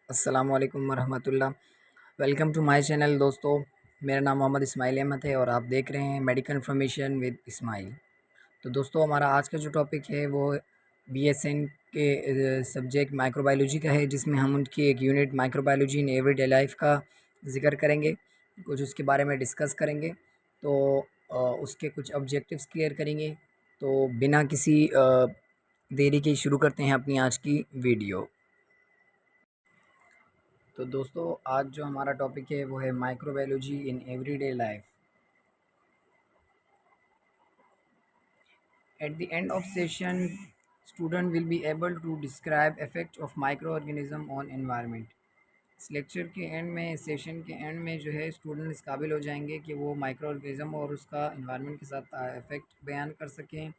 अस्सलामुअलैकुम वरहमतुल्लाह। Welcome to my channel दोस्तों। मेरा नाम मोहम्मद इस्माइल अहमद है और आप देख रहे हैं मेडिकल इन्फॉर्मेशन विद इस्माइल। तो दोस्तों हमारा आज का जो टॉपिक है वो बीएसएन के सब्जेक्ट माइक्रोबायोलॉजी का है, जिसमें हम उनकी एक unit microbiology in everyday life का जिक्र करेंगे, कुछ उसके बारे में डिस्कस करेंगे। तो उसके कुछ ऑब्जेक्टिव्स क्लियर करेंगे। तो बिना किसी देरी के शुरू करते हैं अपनी आज की वीडियो। तो दोस्तों आज जो हमारा टॉपिक है वो है microbiology in everyday life. At the end of session student will be able to describe effect of microorganism on environment. इस लेक्चर के एंड में, सेशन के एंड में जो है स्टूडेंट इस काबिल हो जाएंगे कि वो माइक्रो ऑर्गेनिज्म और उसका एनवायरनमेंट के साथ इफेक्ट बयान कर सकें।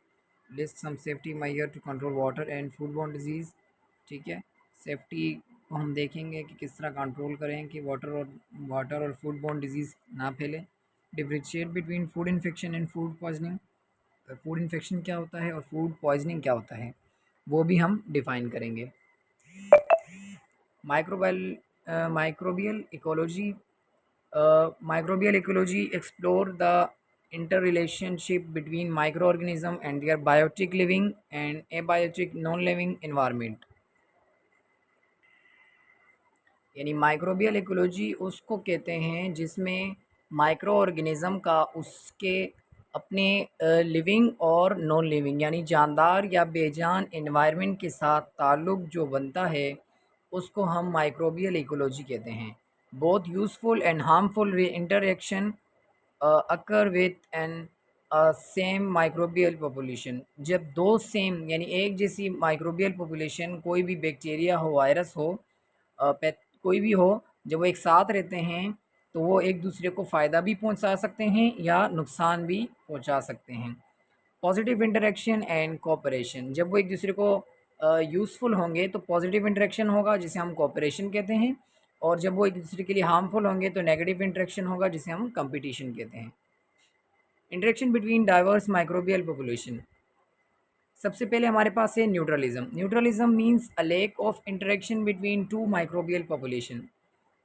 List some safety measure to control water and food borne disease. ठीक है, सेफ्टी को हम देखेंगे कि किस तरह कंट्रोल करें कि वाटर और फूड बॉर्न डिजीज़ ना फैले। Differentiate between food infection and food poisoning. Food infection क्या होता है और फूड पॉइजनिंग क्या होता है वो भी हम डिफ़ाइन करेंगे। Microbial ecology. Microbial ecology explore the interrelationship between microorganism and their biotic living and abiotic non-living environment। यानी माइक्रोबियल इकोलॉजी उसको कहते हैं जिसमें माइक्रो ऑर्गेनिज़म का उसके अपने लिविंग और नॉन लिविंग यानी जानदार या बेजान एनवायरनमेंट के साथ ताल्लुक़ जो बनता है उसको हम माइक्रोबियल इकोलॉजी कहते हैं। Both useful and harmful interaction occur with an same microbial population. जब दो सेम यानी एक जैसी माइक्रोबियल पॉपुलेशन, कोई भी बैक्टीरिया हो, वायरस हो, कोई भी हो, जब वो एक साथ रहते हैं तो वो एक दूसरे को फ़ायदा भी पहुंचा सकते हैं या नुकसान भी पहुंचा सकते हैं। Positive interaction and cooperation. जब वो एक दूसरे को यूज़फुल होंगे तो पॉजिटिव इंटरेक्शन होगा जिसे हम कोऑपरेशन कहते हैं, और जब वो एक दूसरे के लिए हार्मफुल होंगे तो नेगेटिव इंटरेक्शन होगा जिसे हम कंपटीशन कहते हैं। Interaction between diverse microbial population. सबसे पहले हमारे पास है neutralism. Neutralism means a lack of interaction between two microbial population.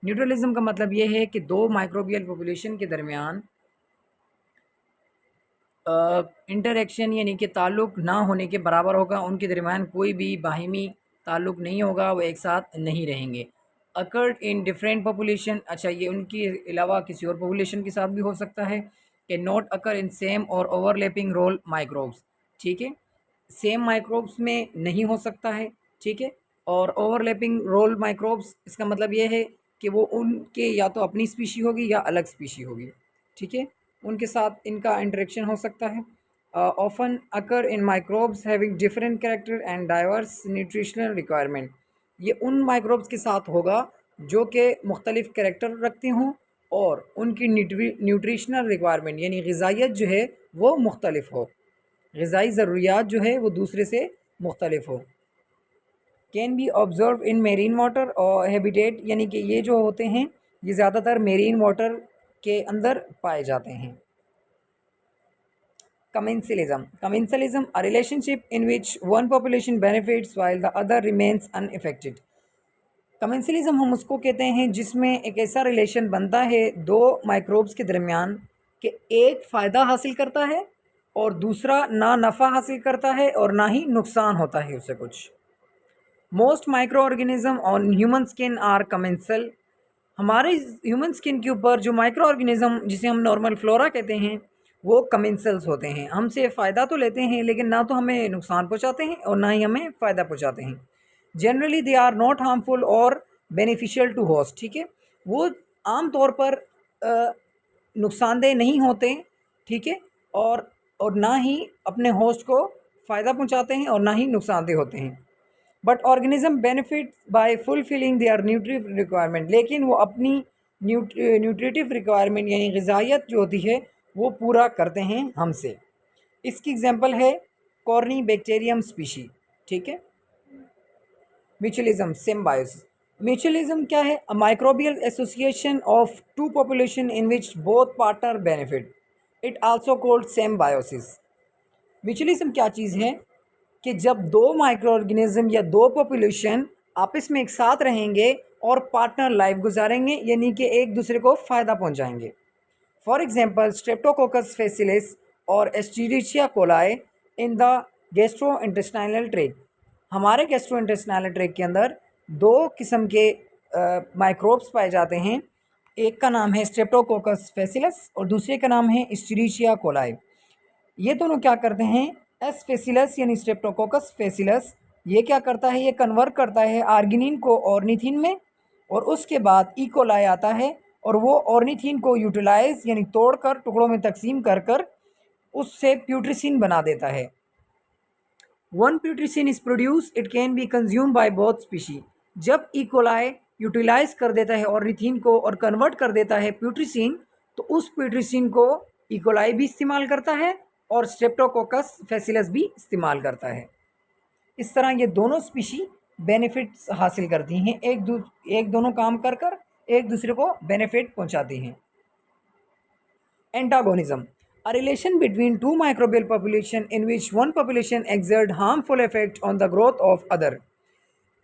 Neutralism का मतलब ये है कि दो माइक्रोबियल पॉपुलेशन के दरमियान इंटरेक्शन यानी कि ताल्लुक़ ना होने के बराबर होगा, उनके दरमियान कोई भी बाहिमी ताल्लुक़ नहीं होगा, वो एक साथ नहीं रहेंगे। Occurred in different population. अच्छा, ये उनके अलावा किसी और पॉपुलेशन के साथ भी हो सकता है। कि नॉट अकर इन सेम और ओवरलैपिंग रोल माइक्रोब्स। ठीक है, सेम माइक्रोब्स में नहीं हो सकता है। ठीक है, और ओवरलैपिंग रोल माइक्रोब्स इसका मतलब ये है कि वो उनके या तो अपनी स्पीशी होगी या अलग स्पीशी होगी। ठीक है, उनके साथ इनका इंटरेक्शन हो सकता है। Often occur in microbes having different character and diverse nutritional requirement. ये उन माइक्रोब्स के साथ होगा जो कि मुख्तलिफ कैरेक्टर रखते हों और उनकी न्यूट्रिशनल रिक्वायरमेंट यानी ग़िज़ाइयत जो है वो मुख्तलिफ हो, ग़िज़ाई ज़रूरियात जो है वो दूसरे से मुख्तलिफ हो। Can be observe in marine water और हैबिटेट, यानी कि ये जो होते हैं ये ज़्यादातर मेरीन वाटर के अंदर पाए जाते हैं। Commensalism. Commensalism, a relationship in which one population benefits while the other remains unaffected. Commensalism हम उसको कहते हैं जिसमें एक ऐसा रिलेशन बनता है दो माइक्रोब्स के दरमियान कि एक फ़ायदा हासिल करता है और दूसरा ना नफ़ा हासिल करता है और ना ही नुकसान होता है उससे कुछ। Most microorganism on human skin are commensal. हमारे ह्यूमन स्किन के ऊपर जो माइक्रो ऑर्गेनिज्म जिसे हम नॉर्मल फ्लोरा कहते हैं वो कमेंसल्स होते हैं। हमसे फ़ायदा तो लेते हैं लेकिन ना तो हमें नुकसान पहुंचाते हैं और ना ही हमें फ़ायदा पहुंचाते हैं। Generally they are not harmful और बेनिफिशियल टू होस्ट। ठीक है, वो आम तौर पर नुकसानदेह नहीं होते। ठीक है, और ना ही अपने होस्ट को फ़ायदा पहुंचाते हैं और ना ही नुकसानदेह होते हैं। But organism benefit by fulfilling their nutritive requirement. लेकिन वो अपनी न्यूट्रिटिव रिक्वायरमेंट यानी ग़िज़ाइयत जो होती है वो पूरा करते हैं हमसे। इसकी एग्जांपल है कॉर्नी बैक्टीरियम स्पीशी। ठीक है, म्यूचुअलिज्म, सिम्बायोसिस। म्यूचुअलिज्म क्या है? A microbial association of two population in which both partner benefit. It also called symbiosis. Mutualism क्या चीज़ है कि जब दो माइक्रो ऑर्गेनिज्म या दो पॉपुलेशन आपस में एक साथ रहेंगे और पार्टनर लाइफ गुजारेंगे, यानी कि एक दूसरे को फ़ायदा पहुंचाएंगे। फॉर एग्जांपल स्ट्रेप्टोकोकस फैसिलिस और Escherichia coli in the gastro intestinal tract. हमारे गैस्ट्रो इंटेस्टाइनल ट्रैक्ट के अंदर दो किस्म के माइक्रोब्स पाए जाते हैं। एक का नाम है स्ट्रेप्टोकोकस फैसिलिस और दूसरे का नाम है एस्चेरिचिया कोलाई। ये दोनों क्या करते हैं, एस फैसिलस यानी स्ट्रेप्टोकोकस फैसिलस, ये क्या करता है, ये कन्वर्ट करता है आर्गिनिन को ऑर्निथिन में, और उसके बाद ई कोलाई आता है और वो ऑर्निथिन को यूटिलाइज यानी तोड़कर टुकड़ों में तकसीम कर कर उससे प्यूट्रिसिन बना देता है। One putrescine is produce, it can be consume by both species. जब ई कोलाई यूटिलाइज कर देता है ऑर्निथिन को और कन्वर्ट कर देता है प्यूट्रिसिन, तो उस प्यूट्रिसिन को ई कोलाई भी इस्तेमाल करता है और स्ट्रेप्टोकोकस फैसिलस भी इस्तेमाल करता है। इस तरह ये दोनों स्पीशी बेनिफिट्स हासिल करती हैं, एक दोनों काम कर कर एक दूसरे को बेनिफिट पहुंचाती हैं। Antagonism, a relation between two microbial population in which one population exert harmful effect on the growth of other।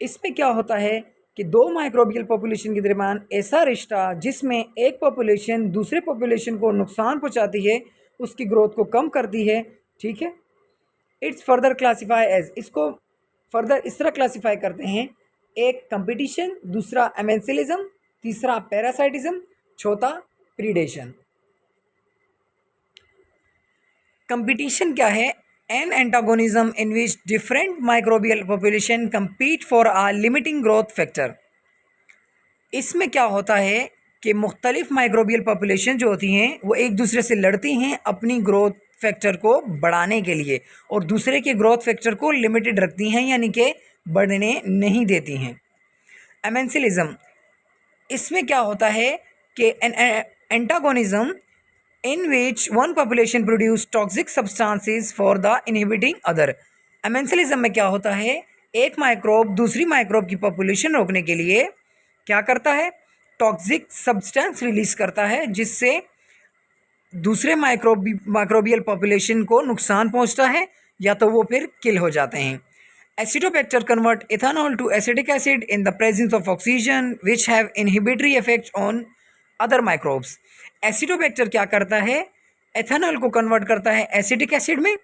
इसमें क्या होता है कि दो माइक्रोबियल पॉपुलेशन के दरमियान ऐसा रिश्ता जिसमें एक पॉपुलेशन दूसरे पॉपुलेशन को नुकसान पहुंचाती है, उसकी ग्रोथ को कम करती है, ठीक है। इट्स फर्दर क्लासीफाई एज, इसको फर्दर इस तरह क्लासीफाई करते हैं, एक कंपटीशन, दूसरा एमेंसिलिज्म, तीसरा पैरासाइटिज्म, चौथा प्रीडेशन। कंपटीशन क्या है, an antagonism in which different microbial population compete for a limiting growth factor. इसमें क्या होता है कि मुख्तलिफ माइक्रोबियल पॉपुलेशन जो होती हैं वो एक दूसरे से लड़ती हैं अपनी ग्रोथ फैक्टर को बढ़ाने के लिए, और दूसरे के ग्रोथ फैक्टर को लिमिटेड रखती हैं, यानी कि बढ़ने नहीं देती हैं। एमेंसिलिज्म, इसमें क्या होता है कि antagonism in which one population produce toxic substances for the inhibiting other। Amensalism में क्या होता है, एक माइक्रोब दूसरी माइक्रोब की पॉपुलेशन रोकने के लिए क्या करता है, टॉक्सिक सब्सटेंस रिलीज करता है जिससे दूसरे माइक्रोबियल पॉपुलेशन को नुकसान पहुंचता है या तो वो फिर किल हो जाते हैं। Acetobacter convert ethanol to acetic acid in the presence of oxygen which have inhibitory effects on other microbes. Acetobacter क्या करता है, एथेनॉल को कन्वर्ट करता है एसिटिक एसिड में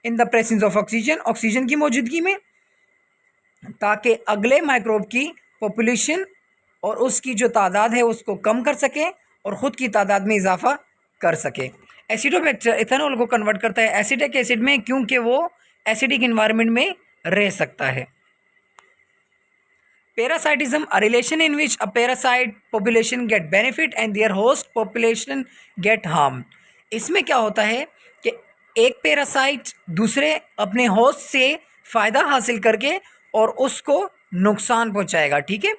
इन the presence of oxygen, oxygen की मौजूदगी में, ताकि अगले माइक्रोब की पॉपुलेशन और उसकी जो तादाद है उसको कम कर सके और ख़ुद की तादाद में इजाफा कर सके। एसिडोबैक्टर एथेनॉल को कन्वर्ट करता है एसिटिक एसिड में क्योंकि वो एसिडिक इन्वायरमेंट में रह सकता है। Parasitism, a relation in which a parasite population get benefit and their host population get harm। इसमें क्या होता है कि एक पैरासाइट दूसरे अपने होस्ट से फ़ायदा हासिल करके और उसको नुकसान पहुंचाएगा, ठीक है,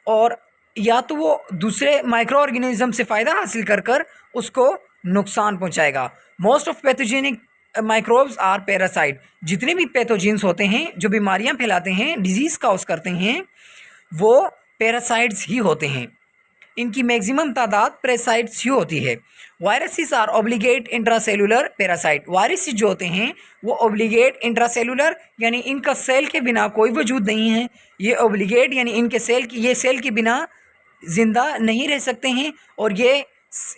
और या तो वो दूसरे माइक्रो ऑर्गेनिज्म से फ़ायदा हासिल कर कर उसको नुकसान पहुंचाएगा। Most of pathogenic microbes are parasite. जितने भी पैथोजेंस होते हैं जो बीमारियां फैलाते हैं, डिजीज़ काउज करते हैं, वो पैरासाइट्स ही होते हैं। इनकी मैक्सिमम तादाद पैरासाइट्स ही होती है। Viruses are obligate intracellular parasite. Virus जो होते हैं वो ऑब्लिगेट इंट्रासेलुलर यानी इनका सेल के बिना कोई वजूद नहीं है। ये ऑब्लिगेट यानी इनके सेल के बिना ज़िंदा नहीं रह सकते हैं, और ये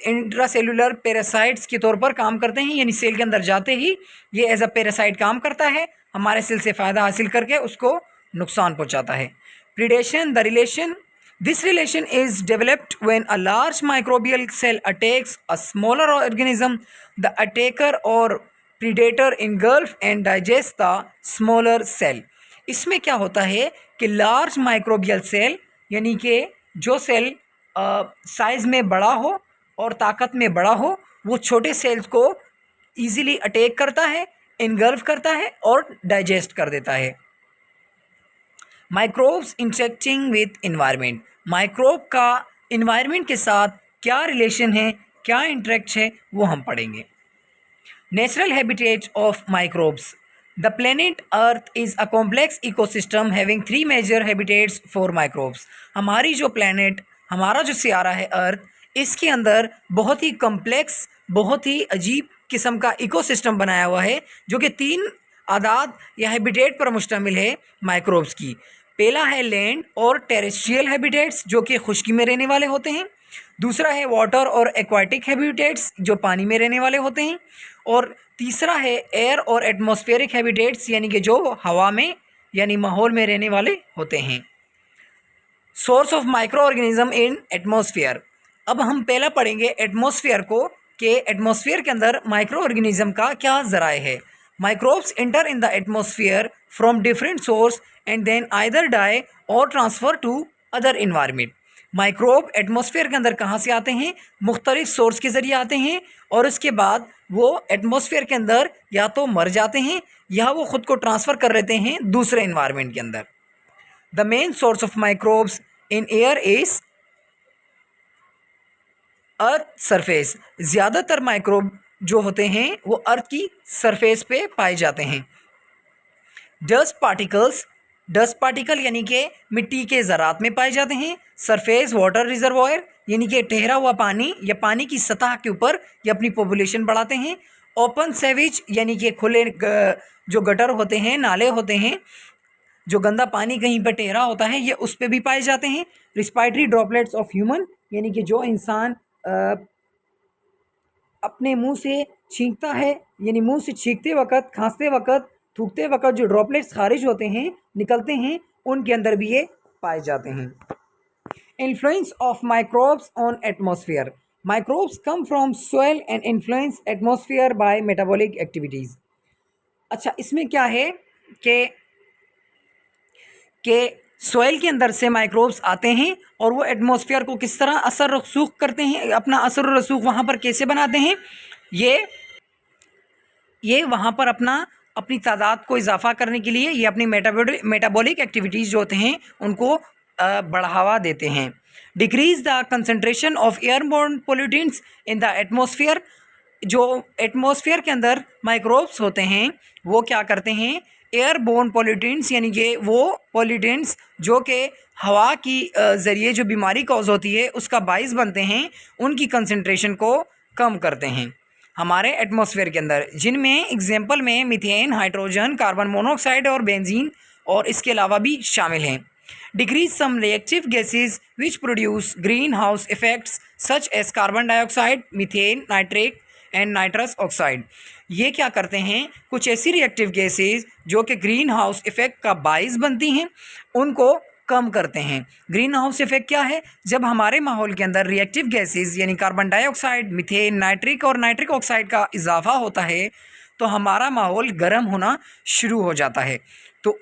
इंट्रासेलुलर पैरासाइट्स के तौर पर काम करते हैं, यानी सेल के अंदर जाते ही ये एज अ पैरासाइट काम करता है, हमारे सेल से फ़ायदा हासिल करके उसको नुकसान पहुँचाता है। Predation, the relation, this relation is developed when a large microbial cell attacks a smaller organism. The attacker or predator engulf and digests the smaller cell। इसमें क्या होता है कि लार्ज माइक्रोबियल सेल यानी कि जो सेल साइज़ में बड़ा हो और ताकत में बड़ा हो, वो छोटे सेल्स को ईज़िली अटैक करता है, इनगल्फ करता है और डाइजेस्ट कर देता है। Microbes interacting with environment, microbe का इन्वायरमेंट के साथ क्या रिलेशन है, क्या इंटरेक्ट है, वो हम पढ़ेंगे। Natural habitat of microbes, the planet earth is a complex ecosystem having 3 major habitats for microbes. हमारी जो प्लेनेट, हमारा जो सियारा है अर्थ, इसके अंदर बहुत ही कम्प्लेक्स, बहुत ही अजीब किस्म का इकोसिस्टम बनाया हुआ है जो कि 3 आदाद या हैबिटेट पर मुश्तमिल है माइक्रोब्स की। पहला है लैंड और टेरेस्ट्रियल हैबिटेट्स जो कि खुश्की में रहने वाले होते हैं। दूसरा है वाटर और एक्वाटिक हैबिटेट्स जो पानी में रहने वाले होते हैं। और तीसरा है एयर और एटमॉस्फेरिक हैबिटेट्स यानी कि जो हवा में यानी माहौल में रहने वाले होते हैं। Source of micro organism in atmosphere. अब हम पहला पढ़ेंगे एटमॉस्फेयर को कि एटमॉस्फेयर के अंदर माइक्रो ऑर्गेनिज्म का क्या ज़राए है। Microbes enter in the atmosphere from different source and then either die or transfer to other environment. Microbe atmosphere के अंदर कहाँ से आते हैं? मुख्तलिफ सोर्स के ज़रिए आते हैं और उसके बाद वो एटमॉस्फेयर के अंदर या तो मर जाते हैं या वो ख़ुद को ट्रांसफ़र कर लेते हैं दूसरे इन्वायरमेंट के अंदर। The main source of microbes in air is earth surface. ज़्यादातर माइक्रोब जो होते हैं वो अर्थ की सरफेस पे पाए जाते हैं। डस्ट पार्टिकल यानी कि मिट्टी के ज़रात में पाए जाते हैं। सरफेस वाटर रिजर्वॉयर यानी कि ठहरा हुआ पानी या पानी की सतह के ऊपर ये अपनी पॉपुलेशन बढ़ाते हैं। ओपन सेवेज यानी कि खुले जो गटर होते हैं, नाले होते हैं, जो गंदा पानी कहीं पर ठहरा होता है ये उस पर भी पाए जाते हैं। रिस्पायरेटरी ड्रॉपलेट्स ऑफ ह्यूमन यानी कि जो इंसान अपने मुंह से छींकता है यानी मुंह से छींकते वक्त, खांसते वक्त, थूकते वक्त जो ड्रॉपलेट्स खारिज होते हैं, निकलते हैं, उनके अंदर भी ये पाए जाते हैं। Influence of microbes on atmosphere. Microbes come from soil and influence atmosphere by metabolic activities. अच्छा, इसमें क्या है कि सोइल के अंदर से माइक्रोब्स आते हैं और वो एटमॉस्फेयर को किस तरह असर रसूख करते हैं, अपना असर रसूख वहाँ पर कैसे बनाते हैं, ये वहाँ पर अपनी तादाद को इजाफा करने के लिए ये अपनी मेटाबॉलिक एक्टिविटीज़ जो होते हैं उनको बढ़ावा देते हैं। Decrease the concentration of airborne pollutants in the atmosphere. जो एटमॉस्फेयर के अंदर माइक्रोब्स होते हैं वो क्या करते हैं? एयरबोर्न पोल्यूटेंट्स यानी कि वो पोल्यूटेंट्स जो कि हवा की ज़रिए जो बीमारी कॉज होती है उसका बाइस बनते हैं, उनकी कंसंट्रेशन को कम करते हैं हमारे एटमॉस्फेयर के अंदर, जिनमें एग्जांपल में मीथेन, हाइड्रोजन, कार्बन मोनोऑक्साइड और बेंजीन और इसके अलावा भी शामिल हैं। Decrease some reactive gases which produce greenhouse effects such as carbon dioxide, methane, nitric and nitrous oxide. ये क्या करते हैं? कुछ ऐसी रिएक्टिव गैसेज जो कि ग्रीन हाउस इफ़ेक्ट का बाइस बनती हैं उनको कम करते हैं। ग्रीन हाउस इफ़ेक्ट क्या है? जब हमारे माहौल के अंदर रिएक्टिव गैसेज यानी कार्बन डाइऑक्साइड, मीथेन, नाइट्रिक और नाइट्रिक ऑक्साइड का इजाफा होता है तो हमारा माहौल गर्म होना शुरू हो जाता है। तो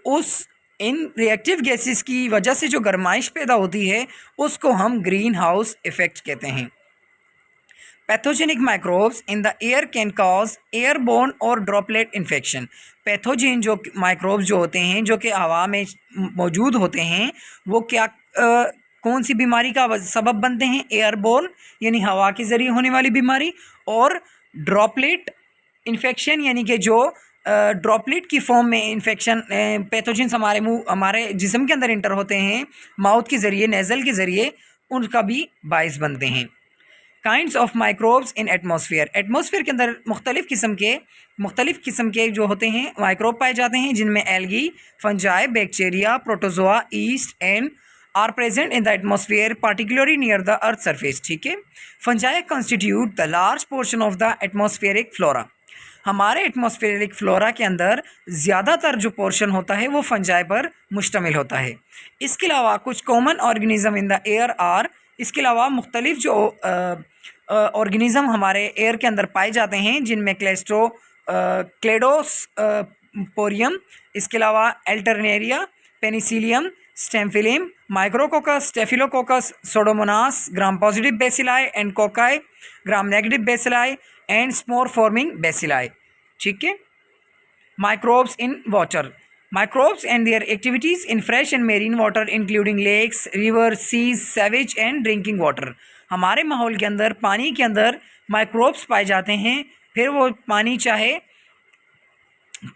इन रिएक्टिव गैसेस की वजह से जो गर्माइश पैदा होती है उसको हम ग्रीन हाउस इफ़ेक्ट कहते हैं। Pathogenic microbes in the air can cause airborne और ड्रॉपलेट इन्फेक्शन। पैथोजेन जो माइक्रोब्स जो होते हैं जो कि हवा में मौजूद होते हैं वो कौन सी बीमारी का सबब बनते हैं? एयरबोर्न यानी हवा के ज़रिए होने वाली बीमारी, और ड्रॉपलेट इन्फेक्शन यानी कि जो ड्रॉपलेट की फॉर्म में इन्फेक्शन पैथोजेंस हमारे जिस्म के अंदर इंटर होते हैं माउथ के ज़रिए, नेज़ल के ज़रिए, उनका भी बाइस बनते हैं। Kinds of microbes in atmosphere. Atmosphere के अंदर मुख्तलिफ़ किस्म के जो होते हैं माइक्रोब पाए जाते हैं, जिनमें algae, fungi, bacteria, protozoa, yeast and are present in the atmosphere particularly near the earth surface. ठीक है, fungi constitute the large portion of the atmospheric flora. हमारे एटमॉस्फेरिक फ्लोरा के अंदर ज़्यादातर जो पोर्शन होता है वो फंजाई पर मुश्तमिल होता है। इसके अलावा कुछ common organism in the air are, इसके अलावा मुख्तलिफ जो ऑर्गेनिज़म हमारे एयर के अंदर पाए जाते हैं जिनमें क्लेडोस्पोरियम, इसके अलावा alternaria, penicillium, stemphylium, micrococcus, staphylococcus, pseudomonas, Gram positive bacilli and cocci, Gram negative bacilli and spore forming bacilli. ठीक है। Microbes in water. Microbes and their activities in fresh and marine water including lakes, rivers, seas, sewage and drinking water। हमारे माहौल के अंदर, पानी के अंदर microbes पाए जाते हैं, फिर वो पानी चाहे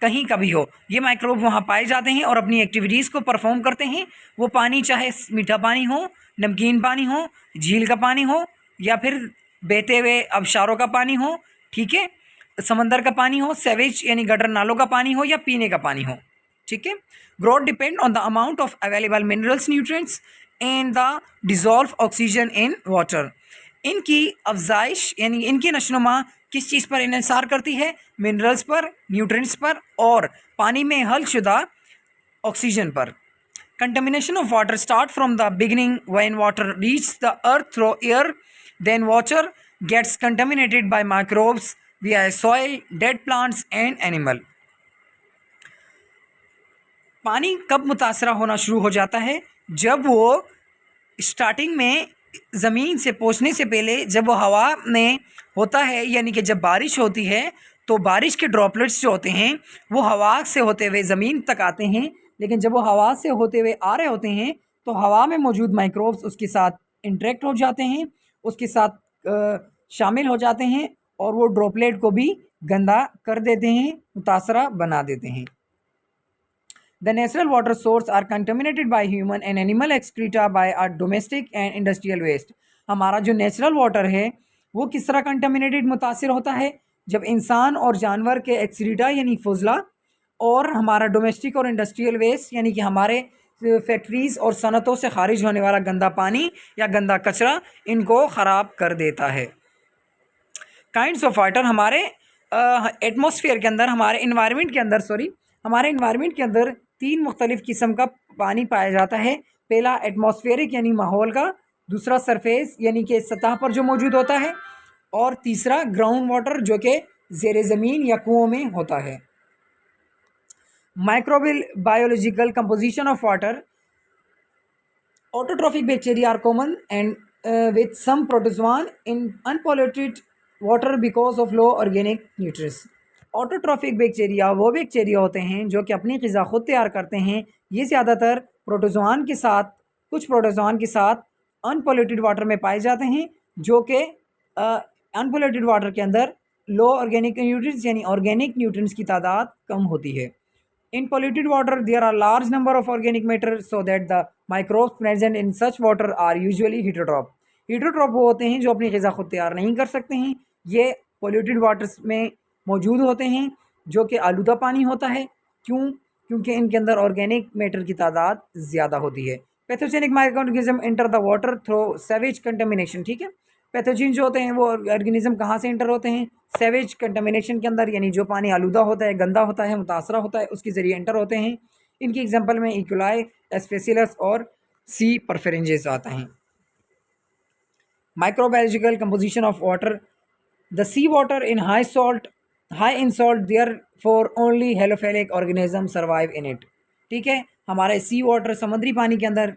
कहीं का भी हो, ये माइक्रोब वहाँ पाए जाते हैं और अपनी एक्टिविटीज़ को परफॉर्म करते हैं। वो पानी चाहे मीठा पानी हो, नमकीन पानी हो, झील का पानी हो या फिर बहते हुए आबशारों का पानी हो, ठीक है, समंदर का पानी हो, सेवेज यानी गटर नालों का पानी हो या पीने का पानी हो। ठीक है। Growth depend on the amount of available minerals, nutrients and the dissolve oxygen in water. इनकी अफजाइश यानी इनकी नशोनुमा किस चीज़ पर इन्हिसार करती है? मिनरल्स पर, न्यूट्रिएंट्स पर और पानी में हल शुदा ऑक्सीजन पर। Contamination of water start from the beginning when water reaches the earth through air. Then water gets contaminated by microbes via soil, dead plants and animal. पानी कब मुतासरा होना शुरू हो जाता है? जब वो स्टार्टिंग में ज़मीन से पहुँचने से पहले जब वो हवा में होता है, यानी कि जब बारिश होती है तो बारिश के ड्रॉपलेट्स जो होते हैं वो हवा से होते हुए ज़मीन तक आते हैं। लेकिन जब वो हवा से होते हुए आ रहे होते हैं तो हवा में मौजूद माइक्रोब्स उसके साथ इंटरेक्ट हो जाते हैं, उसके साथ शामिल हो जाते हैं और वो ड्रॉपलेट को भी गंदा कर देते हैं, मुतासरा बना देते हैं। The natural water source are contaminated by human and animal excreta by our domestic and industrial waste. हमारा जो नेचुरल वाटर है वो किस तरह कंटामिनेटेड मुतासर होता है? जब इंसान और जानवर के एक्सक्रीटा यानी फजला और हमारा डोमेस्टिक और इंडस्ट्रियल वेस्ट यानी कि हमारे फैक्ट्रीज़ और सनतों से खारिज होने वाला गंदा पानी या गंदा कचरा इनको ख़राब कर देता है। काइंड्स ऑफ वाटर हमारे एटमॉस्फेयर के अंदर, हमारे इन्वायरमेंट के अंदर 3 मुख्तलिफ़ किस्म का पानी पाया जाता है। पहला एटमॉस्फेरिक यानी माहौल का, दूसरा सरफेस यानी कि सतह पर जो मौजूद होता है, और तीसरा ग्राउंड वाटर जो कि ज़ेर ज़मीन या कुओं में होता है। Microbial biological composition of water. Autotrophic bacteria are common and with some protozoan in unpolluted water because of low organic nutrients. Autotrophic bacteria वो बैक्टीरिया होते हैं जो कि अपनी ग़िज़ा ख़ुद तैयार करते हैं। ये ज़्यादातर प्रोटोजोआन के साथ, कुछ प्रोटोजोआन के साथ अनपोल्यूटेड वाटर में पाए जाते हैं, जो कि अनपोल्यूटेड वाटर के अंदर लो ऑर्गेनिक न्यूट्रिएंट्स यानी ऑर्गेनिक न्यूट्रिएंट्स की तादाद कम होती है। In polluted water, there are large number of organic matter, so that the microbes present in such water are usually heterotroph. Heterotroph वो होते हैं जो अपनी ग़िज़ा खुद तैयार नहीं कर सकते हैं। ये polluted waters में मौजूद होते हैं जो कि आलूदा पानी होता है। क्यों? क्योंकि इनके अंदर ऑर्गेनिक मैटर की तादाद ज़्यादा होती है। Pathogenic microorganism enter the water through sewage contamination. ठीक है, पैथोजिन जो होते हैं वो ऑर्गेनिज्म कहाँ से एंटर होते हैं? सेवेज कंटेमिनेशन के अंदर, यानी जो पानी आलूदा होता है, गंदा होता है, मुतासरा होता है, उसके ज़रिए एंटर होते हैं। इनकी एग्जांपल में इकोलाई, एस्पेसिलस और सी परफेरेंजेस आता हैं। Microbiological composition of water. The sea water in high in salt, therefore only halophilic organism survive in it. ठीक है, हमारे सी वाटर समुद्री पानी के अंदर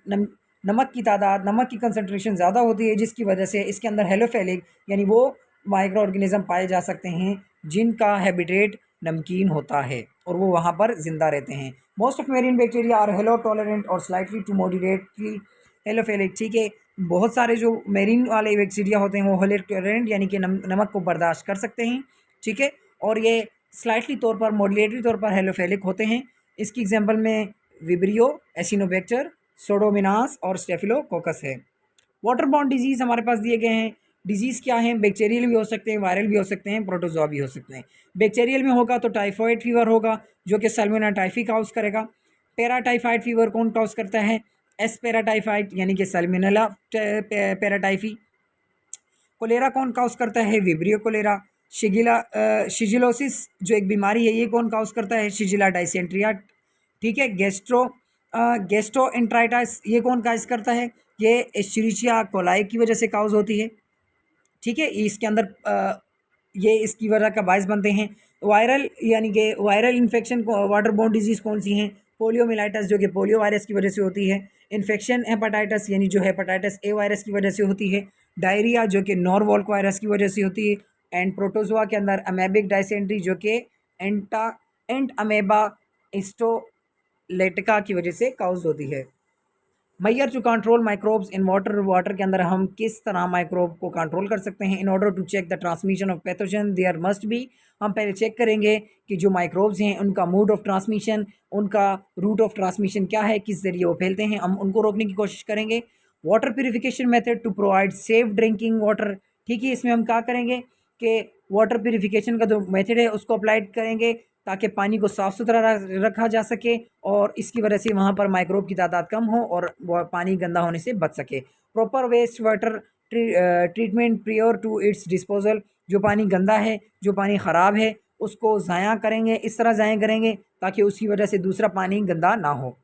नमक की तादाद, नमक की कंसनट्रेशन ज़्यादा होती है, जिसकी वजह से इसके अंदर हेलोफिलिक यानी वो माइक्रो ऑर्गेनिज्म पाए जा सकते हैं जिनका हैबिटेट नमकीन होता है और वो वहाँ पर ज़िंदा रहते हैं। Most of marine bacteria are halotolerant और स्लाइटली टू मॉडरेटली हेलोफिलिक। ठीक है, बहुत सारे जो मेरीन वाले बैक्टीरिया होते हैं वो हेलो टॉलरेंट यानी कि नमक को बर्दाश्त कर सकते हैं। ठीक है, और ये स्लाइटली तौर पर, मॉडरेटरी तौर पर हेलोफिलिक होते हैं। इसकी एग्जाम्पल में विब्रियो, एसिनोबैक्टर, सोडोमिनास और स्टेफिलोकोकस है। वाटर बॉर्न डिजीज़ हमारे पास दिए गए हैं। डिजीज़ क्या हैं? बैक्टीरियल भी हो सकते हैं, वायरल भी हो सकते हैं, प्रोटोजोआ भी हो सकते हैं। बैक्टीरियल में होगा तो टाइफॉइड फीवर होगा जो कि सैल्मोनेला टाइफी काउज करेगा। पैराटाइफाइड फीवर कौन काउज करता है? एस पैराटाइफाइड यानी कि सैल्मोनेला पैराटाइफी। कोलेरा कौन काउज करता है? Vibrio cholera. शिजिलोसिस जो एक बीमारी है, ये कौन काउज करता है? शिजिला डाइसेंट्रिया। ठीक है, गैस्ट्रोएंटेराइटिस ये कौन काउज करता है? ये एस्चेरिचिया कोलाई की वजह से काउज होती है। ठीक है, इसके अंदर ये इसकी वजह का बायस बनते हैं। वायरल यानी कि वायरल इन्फेक्शन को, वाटर बोर्न डिजीज़ कौन सी हैं? पोलियोमिलाइटिस जो कि पोलियो वायरस की वजह से होती है। इन्फेक्शन हेपेटाइटिस यानी जो हेपेटाइटिस ए वायरस की वजह से होती है। डायरिया जो कि नॉरवॉल्क वायरस की वजह से होती है। एंड प्रोटोजोआ के अंदर अमेबिक डायसेंट्री जो कि एंट अमेबा हिस्टोलेटिका की वजह से काउज होती है। Measure to control microbes in water. Water के अंदर हम किस तरह माइक्रोब को कंट्रोल कर सकते हैं? In order to check the transmission of pathogen there must be, हम पहले चेक करेंगे कि जो माइक्रोब्स हैं उनका मोड ऑफ ट्रांसमिशन, उनका रूट ऑफ ट्रांसमिशन क्या है, किस ज़रिए वो फैलते हैं, हम उनको रोकने की कोशिश करेंगे। Water purification method to provide safe drinking water. ठीक है, इसमें हम क्या करेंगे कि वाटर प्यूरिफिकेशन का जो मेथड है उसको अप्लाई करेंगे ताकि पानी को साफ़ सुथरा रखा जा सके और इसकी वजह से वहाँ पर माइक्रोब की तादाद कम हो और वो पानी गंदा होने से बच सके। Proper waste water treatment prior to its disposal, जो पानी गंदा है, जो पानी ख़राब है, उसको ज़ाया करेंगे, इस तरह ज़ाया करेंगे ताकि उसकी वजह से दूसरा पानी गंदा ना हो।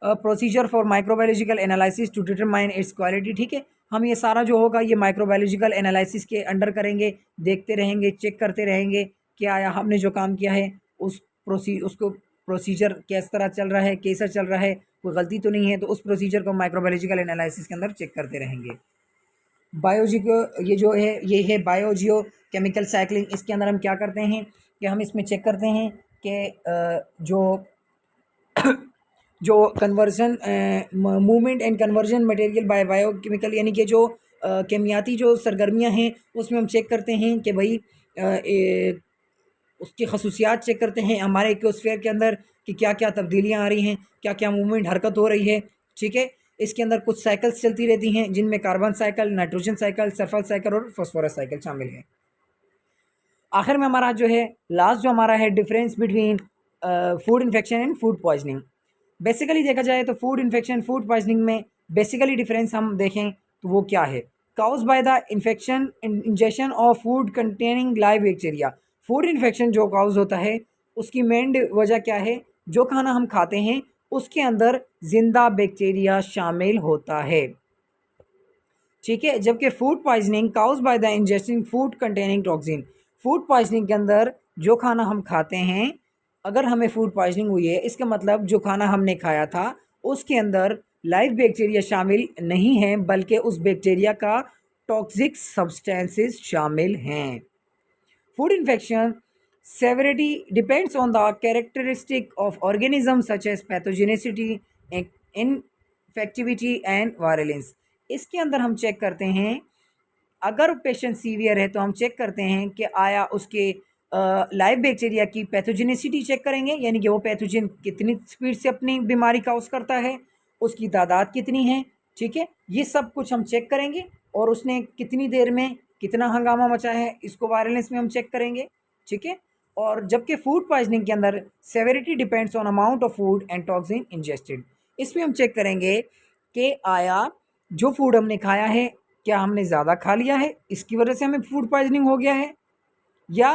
Procedure for microbiological analysis to determine its quality, ठीक है, हम ये सारा जो होगा ये माइक्रोबायोलॉजिकल एनालिसिस के अंडर करेंगे, देखते रहेंगे, चेक करते रहेंगे कि आया हमने जो काम किया है उसको प्रोसीजर किस तरह चल रहा है, कैसा चल रहा है, कोई गलती तो नहीं है, तो उस प्रोसीजर को माइक्रोबायोलॉजिकल एनालिसिस के अंदर चेक करते रहेंगे। ये जो है ये है बायोजियो केमिकल साइक्लिंग। इसके अंदर हम क्या करते हैं कि हम इसमें चेक करते हैं कि जो conversion movement and conversion material by biochemical, यानी कि जो केमियाती जो सरगर्मियाँ हैं उसमें हम चेक करते हैं कि भाई उसकी खसूसियात चेक करते हैं हमारे इकोस्फीयर के अंदर कि क्या क्या तब्दीलियाँ आ रही हैं, क्या क्या मूवमेंट हरकत हो रही है, ठीक है। इसके अंदर कुछ साइकिल्स चलती रहती हैं जिनमें carbon cycle, nitrogen cycle, sulphur cycle और फॉस्फोरस साइकिल शामिल है। आखिर में हमारा जो है लास्ट जो हमारा है difference between food infection and food poisoning. Basically देखा जाए तो फूड इन्फेक्शन फूड पॉइजनिंग में बेसिकली डिफरेंस हम देखें तो वो क्या है। Cause by the infection injection of food containing live bacteria. Food infection जो काउज होता है उसकी मेन वजह क्या है, जो खाना हम खाते हैं उसके अंदर जिंदा बैक्टीरिया शामिल होता है, ठीक है। जबकि food poisoning cause by the ingesting food containing toxin. Food poisoning के अंदर जो खाना हम खाते हैं, अगर हमें फूड पॉइजनिंग हुई है इसका मतलब जो खाना हमने खाया था उसके अंदर लाइव बैक्टीरिया शामिल नहीं है बल्कि उस बैक्टीरिया का टॉक्सिक सब्सटेंसेस शामिल हैं। Food infection severity depends on the characteristic of organisms such as pathogenicity, infectivity and virulence। इसके अंदर हम चेक करते हैं, अगर पेशेंट सीवियर है तो हम चेक करते हैं कि आया उसके लाइव बैक्टीरिया की पैथोजेनिसिटी चेक करेंगे, यानी कि वो पैथोजन कितनी स्पीड से अपनी बीमारी काउज करता है, उसकी तादाद कितनी है, ठीक है, ये सब कुछ हम चेक करेंगे। और उसने कितनी देर में कितना हंगामा मचा है इसको वायलेंस में हम चेक करेंगे, ठीक है। और जबकि फूड पॉइजनिंग के अंदर severity depends on amount of food and toxin ingested. इसमें हम चेक करेंगे कि आया जो फूड हमने खाया है क्या हमने ज़्यादा खा लिया है इसकी वजह से हमें फूड पॉइजनिंग हो गया है, या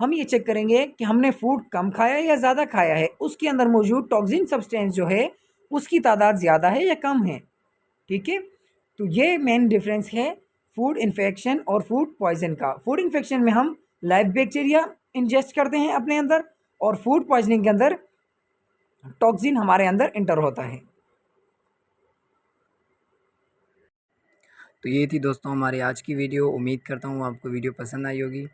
हम ये चेक करेंगे कि हमने फूड कम खाया है या ज़्यादा खाया है, उसके अंदर मौजूद टॉक्सिन सब्सटेंस जो है उसकी तादाद ज़्यादा है या कम है, ठीक है। तो ये मेन डिफरेंस है फूड इन्फेक्शन और फूड पॉइजन का। फूड इन्फेक्शन में हम लाइव बैक्टीरिया इंजेस्ट करते हैं अपने अंदर और फूड पॉइजनिंग के अंदर टॉक्सिन हमारे अंदर इंटर होता है। तो ये थी दोस्तों हमारी आज की वीडियो। उम्मीद करता हूँ आपको वीडियो पसंद आई होगी।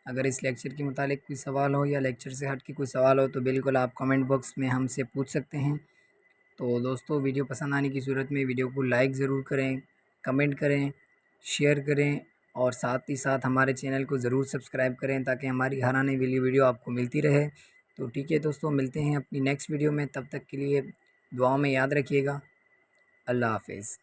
अगर इस लेक्चर के मुतालिक कोई सवाल हो या लेक्चर से हट के कोई सवाल हो तो बिल्कुल आप कमेंट बॉक्स में हमसे पूछ सकते हैं। तो दोस्तों वीडियो पसंद आने की सूरत में वीडियो को लाइक ज़रूर करें, कमेंट करें, शेयर करें और साथ ही साथ हमारे चैनल को ज़रूर सब्सक्राइब करें ताकि हमारी हर आने वाली वीडियो आपको मिलती रहे। तो ठीक है दोस्तों, मिलते हैं अपनी नेक्स्ट वीडियो में, तब तक के लिए दुआओं में याद रखिएगा। अल्लाह हाफिज़।